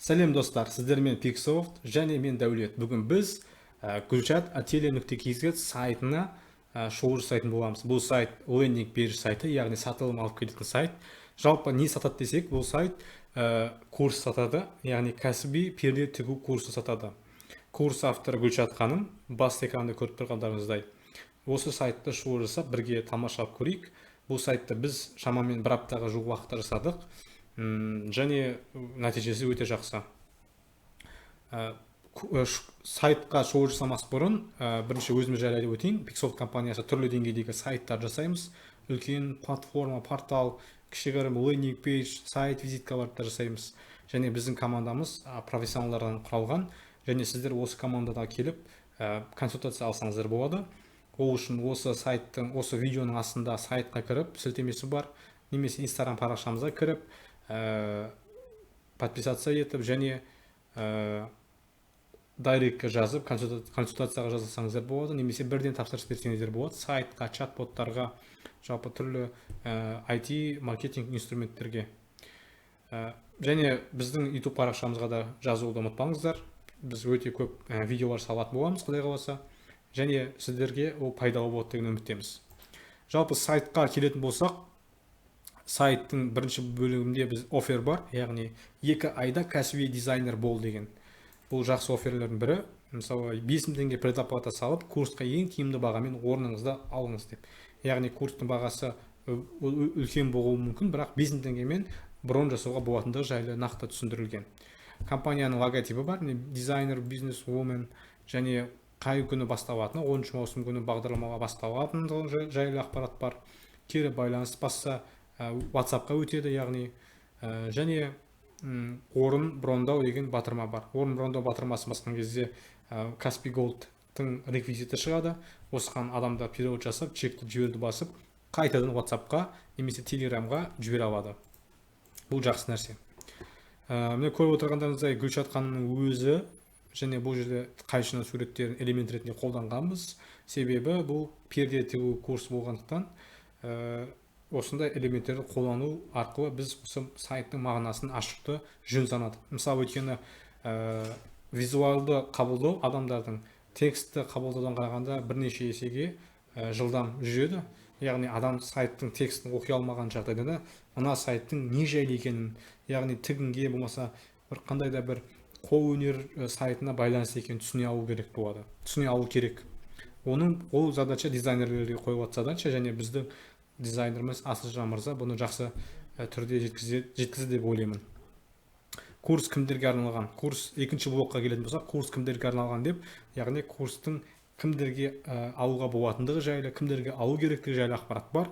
Сәлем достар, сіздермен Пиксофт және мен Дәулет. Бүгін біз Гүлшат atelje.kz сайтына шолу жасайтын боламыз. Бұл сайт лендинг пейдж сайты, яғни сатылым алып келетін сайт. Жалпы не сатады десек, бұл сайт курс сатады, яғни кәсіби перде тігу курсы сатады. Курс авторы Гүлшат ханым, бас экранды көріп тұрғандарыңыздай. Осы сайтты шолу жасап, бірге тамашалап көрейік. Бұл сайтты біз шамамен бір аптаға жуық уақытта жасадық. Және нәтижесі өте жақсы. Сайтқа шолу жасамас бұрын бірінші өзіміз жайлы айтып өтейін. Пиксофт компаниясы түрлі деңгейдегі сайттар жасаймыз. Үлкен платформа, портал, кішігірім лендинг пейдж, сайт, визиткаларды жасаймыз. Және біздің командамыз профессионалдардан құралған. Және сіздер осы командада келіп консультация алсаңыздар болады. Ол үшін осы сайттың, осы видеоның астында сайтқа кіріп, сілтемесі бар, немесе Instagram парақшамызға кіріп, подписаться етіп, және дайректке жазып, консультацияға жазылсаңыздар болады, немесе бірден тапсырыс берсеңіздер болады, сайтқа, чат-боттарға, жалпы түрлі IT маркетинг инструменттерге. Және біздің YouTube парақшамызға да жазуды ұмытпаңыздар. Біз өте көп видеолар салатын боламыз, Құдай қаласа. Және сіздерге ол пайдалы болады деген үміттеміз. Жалпы сайтқа келетін болсақ, сайттың бірінші бөлігінде біз офер бар, яғни 2 айда кәсіби дизайнер бол деген. Бұл жақсы оферлердің бірі. Мысалы 5000 теңге предоплата салып, курсқа ең тиімді бағамен орныңызды алыңыз деп. Яғни курстың бағасы үлкен болуы мүмкін, бірақ 5000 теңгемен брон жасауға болатындығы жайлы нақты түсіндірілген. Компанияның логотипі бар, дизайнер, бизнес, woman, және қай күні басталатыны, 10 маусым күні бағдарламаға басталатындығы жайлы ақпарат бар. Кері байланыс басса WhatsApp-қа өтеді, яғни және орын брондау деген батырма бар. Орын брондау батырмасын басқан кезде Каспи Голдтың реквизиті шығады. Осыған адамдар перевод жасап, чекті жіберді басып, қайтадан WhatsApp-қа немесе Telegram-ға жібере алады. Бұл жақсы нәрсе. Міне көріп отырғандарыңыздай Гүлшат ханымның өзі, және бұл жерде қайшының суреттерін элемент ретінде қолданғанбыз. Себебі бұл перде тігу курсы болғандықтан осындай элементтерді қолдану арқылы біз осы сайттың мағынасын ашуды жөн санадық. Мысалы өйткені визуалды қабылдау адамдардың текстті қабылдаудан қарағанда бірнеше есеге жылдам жүреді. Яғни адам сайттың текстін оқи алмаған жағдайда ана сайттың не жайлы екенін, яғни тігінге болмаса қандай да бір қол өнер сайтына байланысты екенін түсіне алу керек болады. Түсіне алу керек. Ол задача дизайнерлерге қойылатын задача, және біздің дизайнеріміз Асылжан мырза бұны жақсы түрде жеткізді деп ойлаймын. Курс кімдерге арналған? Курс екінші блокқа келетін болса, курс кімдерге арналған деп, яғни курстың кімдерге алуға болатындығы жайлы, кімдерге алу керектігі жайлы ақпарат бар.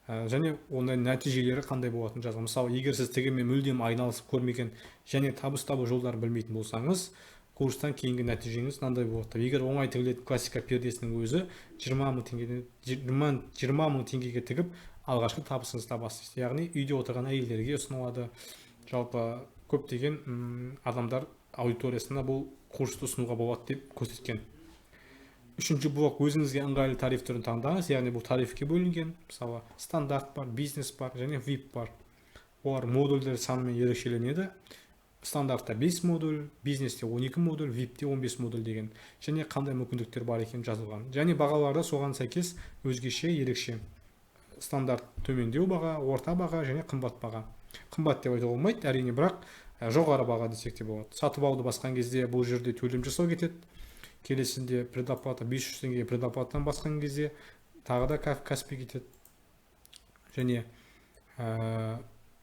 Және ондай нәтижелері қандай болатынын жазған. Мысалы, егер сіз тігінмен мүлдем айналысып көрмеген және табыс табу жолдарын білмейтін болсаңыз, курстан кейінгі нәтижеңіз мынандай болады. Егер оңай тігілетін классика пердесінің өзі 20 мың теңгеге тігіп, алғашқы табысыңызды табасыз. Яғни үйде отырған әйелдерге ұсынылады. Жалпы көптеген адамдар аудиториясына бұл курсты ұсынуға болады деп көрсеткен. Үшінші блок, өзіңізге ыңғайлы тариф түрін таңдаңыз, яғни бұл тарифке бөлінген. Мысалы, стандарт бар, бизнес бар, және VIP бар. Олар модульдер санымен ерекшеленеді. Стандартта 5 модуль, бизнесте 12 модуль, VIP-те 15 модуль деген. Және қандай мүмкіндіктер бар екен жазылған. Және бағалары соған сәйкес өзгеше, ерекше. Стандарт төмендеу баға, орта баға және қымбат баға. Қымбат деп айтуға болмайды, әрине, бірақ жоғары баға десек те болады. Сатып алуды басқан кезде бұл жерде төлем жасау кетеді. Келесінде предоплата 500 теңге предоплатадан басқан кезде тағы да Каспи кетеді. Және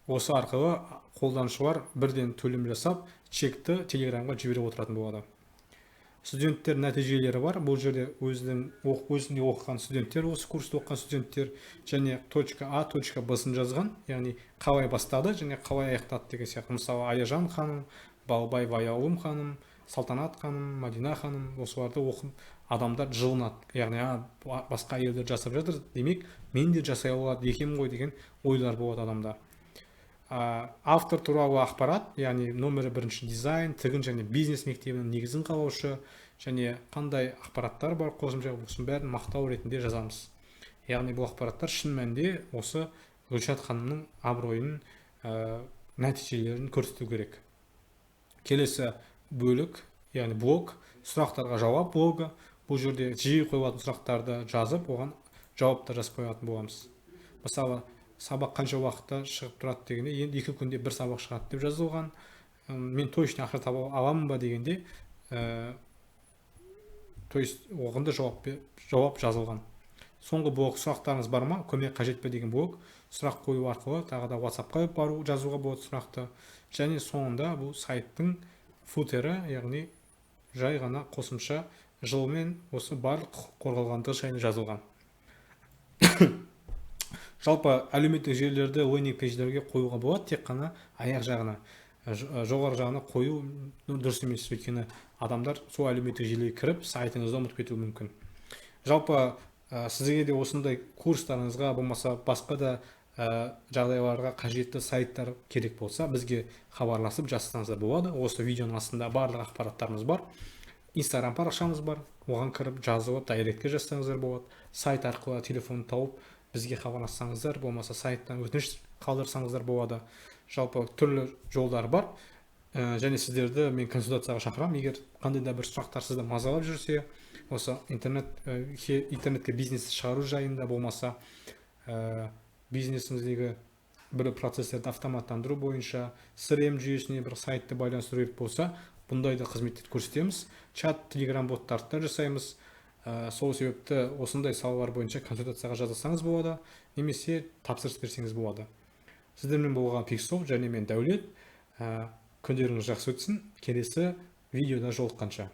осы арқылы қолданушылар бірден төлем жасап, чекті Телеграмға жіберіп отыратын болады. Студенттер нәтижелері бар. Бұл жерде өзінде оқыған студенттер, осы курсты оқыған студенттер, және .A, .B-сын жазған, яғни қалай бастады және қалай аяқтады деген сияқты. Мысалы, Аяжан ханым, Балбай Ваяулым ханым, Салтанат ханым, Мадина ханым, осыларды оқып адамдар жылынады. Яғни басқа елдер жасап жатыр, демек мен де жасай алады екенмін ғой деген ойлар болады адамда. Автор туралы ақпарат, яғни номері 1 дизайн, тігін және бизнес мектебінің негізін қалаушы, және қандай ақпараттар бар, қосымша болсын бәрін мақтау ретінде жазамыз. Яғни бұл ақпараттар шын мәнінде осы Гүлшат ханымның абыройын, нәтижелерін көрсету керек. Келесі бөлік, яғни блог, сұрақтарға жауап блогы. Бұл жерде жиі қойылатын сұрақтарды жазып, оған жауаптар жазып қоятын боламыз. Мысалы, сабақ қанша уақытта шығып тұрады дегенде, енді 2 күнде бір сабақ шығады деп жазылған. Мен точно ақша таба аламын ба дегенде, то есть оғында жауап жазылған. Соңғы блог сұрақтарыңыз бар ма, көмек қажет пе деген блог, сұрақ қою арқылы тағы да WhatsApp-қа бару жазуға болады сұрақты. Және соңында бұл сайттың футері, яғни жай ғана қосымша жылмен осы барлық қорғалғандығы жайлы жазылған. Жалпы әлеуметтік желілерді лендинг пейдждерге қоюға болады, тек қана аяқ жағына, жоғары жағына қою дұрыс емес, өйткені адамдар сол әлеуметтік желіге кіріп сайтыңызды ұмытып кетуі мүмкін. Жалпы сізге де осындай курстарыңызға, болмаса басқа да жағдайларға қажетті сайттар керек болса, бізге хабарласып жазсаңыздар болады. Осы видеоның астында барлық ақпараттарымыз бар. Инстаграм парақшамыз бар, оған кіріп жазылып дайректке жазсаңыздар болады. Сайт арқылы телефон тауып бізге хабарлассаңыздар, болмаса сайттан өтініш қалдырсаңыздар болады. Жалпы түрлі жолдар бар. Және сіздерді мен консультацияға шақырамын. Егер қандай да бір сұрақтар сізді мазалап жүрсе, осы интернетке бизнес шығару жайында, болмаса бизнесіңіздегі бір процесстерді автоматтандыру бойынша CRM жүйесіне бір сайтты байланыстыру керек болса, бұндай да қызметтер көрсетеміз. Чат, телеграм боттарды жасаймыз. Сол себепті осындай салалар бойынша консультацияға жазылсаңыз болады, немесе тапсырыс берсеңіз болады. Сіздермен болған Кейс және мен Дәулет. Күндеріңіз жақсы өтсін. Келесі видеода жолыққанша.